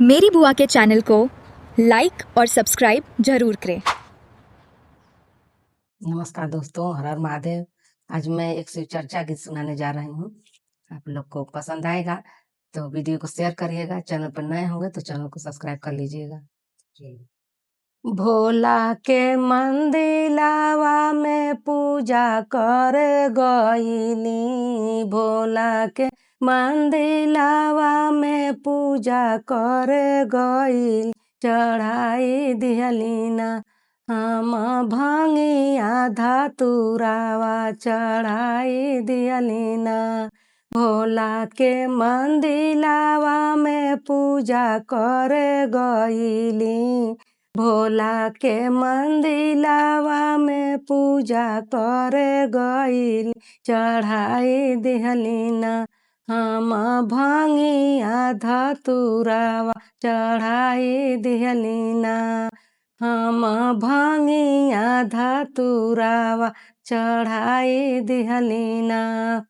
मेरी बुआ के चैनल को लाइक और सब्सक्राइब जरूर करें। नमस्कार दोस्तों, हर हर महादेव। आज मैं एक शिव चर्चा गीत सुनाने जा रही हूँ। आप लोग को पसंद आएगा तो वीडियो को शेयर करिएगा। चैनल पर नए होंगे तो चैनल को सब्सक्राइब कर लीजिएगा। भोला के मंदिलावा में पूजा कर गईली, भोला के मंदिलावा में पूजा कर गईल, चढ़ाई दिहलीना हम भंगिया धतुरावा, चढ़ाई दिहलीना। भोला के मंदिलावा में पूजा कर गईली, भोला के मंदिलावा में पूजा कर गईल, चढ़ाई दिहलीना हम भंगिया धतुरावा, चढ़ाई दिहलीना हम भंगिया धतुरावा, चढ़ाई दिहलीना।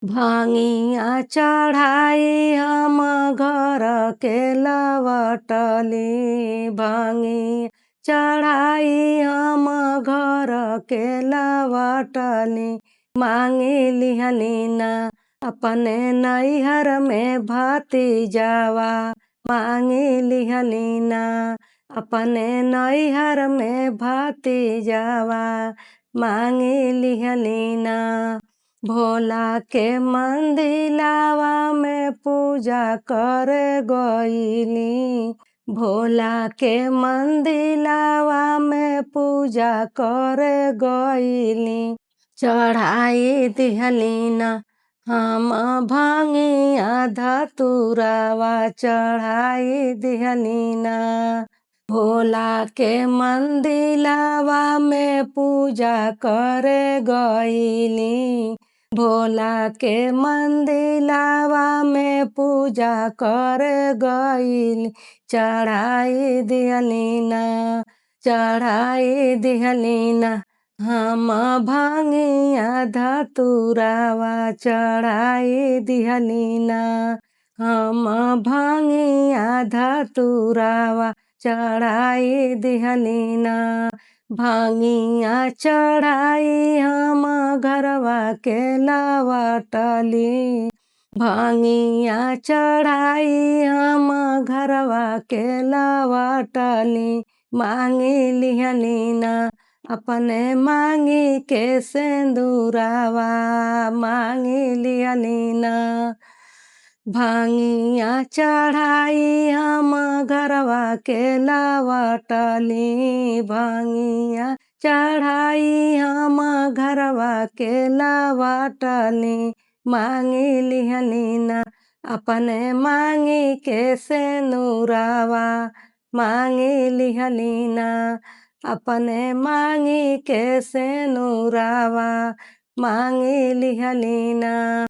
भंगिया चढ़ाई हम घर के लवटली, भंगिया चढ़ाई हम घर के लवटली, मांगी लिहलीना अपने नैहर में भतीजावा, मांगी लिहलीना अपने नैहर में भतीजावा, मांगी लिहलीना। भोला के मंदिलावा में पूजा कर गईली, भोला के मंदिलावा में पूजा कर गईली, चढ़ाई दिहलीना हम भंगिया धतुरावा, चढ़ाई दिहलीना। भोला के मंदिलावा में पूजा कर गईली, भोला के मंदिलावा में पूजा कर गईल, चढ़ाई दिहलीना, चढ़ाई दिहलीना हम भंगिया धतुरावा, चढ़ाई दिहलीना हम भंगिया धतुरावा, चढ़ाई दिहलीना। भंगिया चढ़ाई हम घरवा के लवटली, भंगिया चढ़ाई हम घरवा के लवटली, मांगी लिहलीना अपने मांगी के सिंदूरावा, मांगी लिहलीना। भंगिया चढ़ाई हम घरवा के लवटली, भंगिया चढ़ाई हम घरवा के लवटली, मांगी लिहलीना अपने मांगी के सिंदूरावा, मांगी लिहलीना अपने मांगी के सिंदूरावा, मांगी लिहलीना।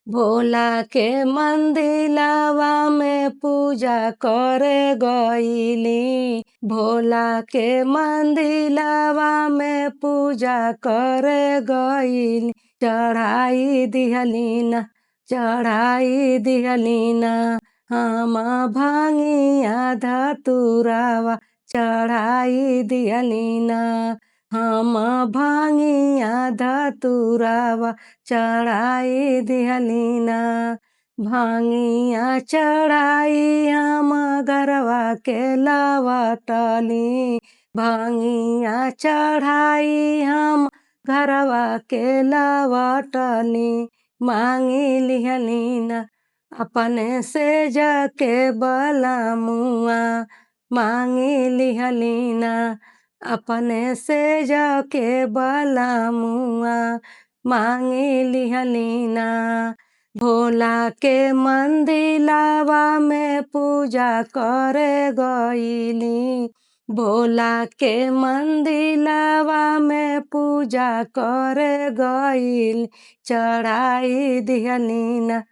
भोला के मंदिलावा में पूजा कर गईली, भोला के मंदिलावा में पूजा कर गईल, चढ़ाई दिहलीना, चढ़ाई दिहलीना हम भंगिया धतुरावा, चढ़ाई दिहलीना हम भंगिया धतुरावा, चढ़ाई दिहलीना। भंगिया चढ़ाई हम घरवा के लवटली, भंगिया चढ़ाई हम घरवा के लवटली, मांगी लिहलीना अपने से जाके बलमुआ, मांगी लिहलीना अपने से जाके बलमुआ, मांगी लिहलीना। भोला के मंदिलावा में पूजा कर गईली, भोला के मंदिलावा में पूजा कर गईल, चढ़ाई दिहलीना,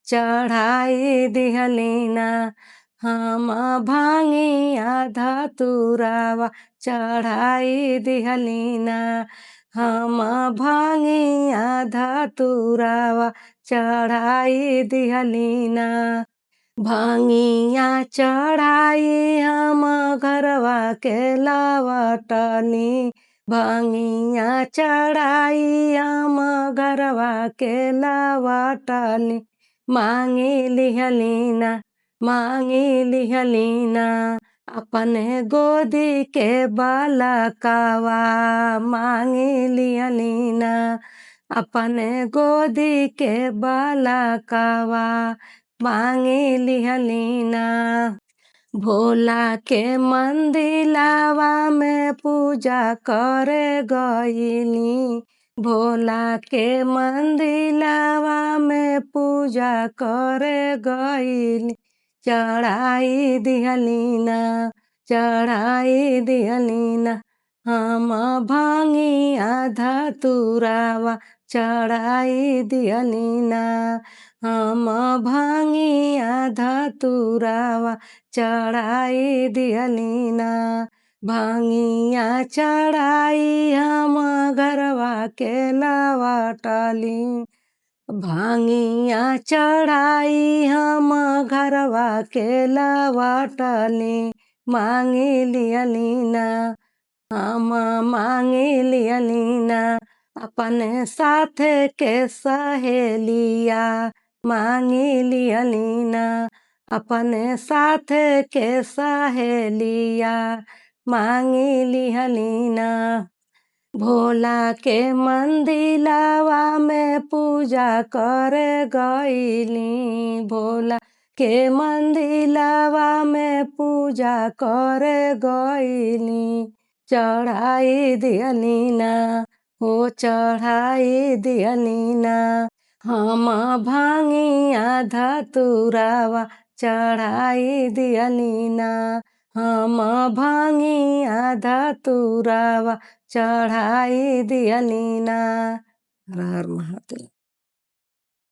चढ़ाई दिहलीना हम भंगिया धतुरावा, चढ़ाई दिहलीना हम भंगिया धतुरावा, चढ़ाई दिहलीना। भांगिया चढ़ाई हम घरवा के लवटनी, भांगिया चढ़ाई हम घरवा के लवटनी। मांगी लिहलीना मांगी लिहलीना अपने गोदी के बालकवा, मांगी लिहलीना अपने गोदी के बालकवा, मांगी लिहलीना। भोला के मंदिलावा में पूजा करे गईली, भोला के मंदिलावा में पूजा करे गईली। चढ़ाई दिहलीना चढ़ाई दिहलीना हम भांगिया धतुरावा, चढ़ाई दिहलीना हम भांगिया धतुरावा, चढ़ाई दिहलीना। भांगिया चढ़ाई हम घरवा के लवटली, भांगिया चढ़ाई हम घरवा के लवटली। मांगी लिहलीना हम मांगी लिहलीना अपने साथ के सहेलिया, मांगी लिहलीना अपने साथ के सहेलिया, मांगी लिहलीना। भोला के मंदिलावा में पूजा करे गईली, भोला के मंदिलावा में पूजा करे गईली। चढ़ाई दिहलीना हो चढ़ाई दिहलीना हम भांगिया धतुरावा, चढ़ाई दिहलीना हम भांगिया धतुरावा, चढ़ाई दिहलीना। हर हर महादेव।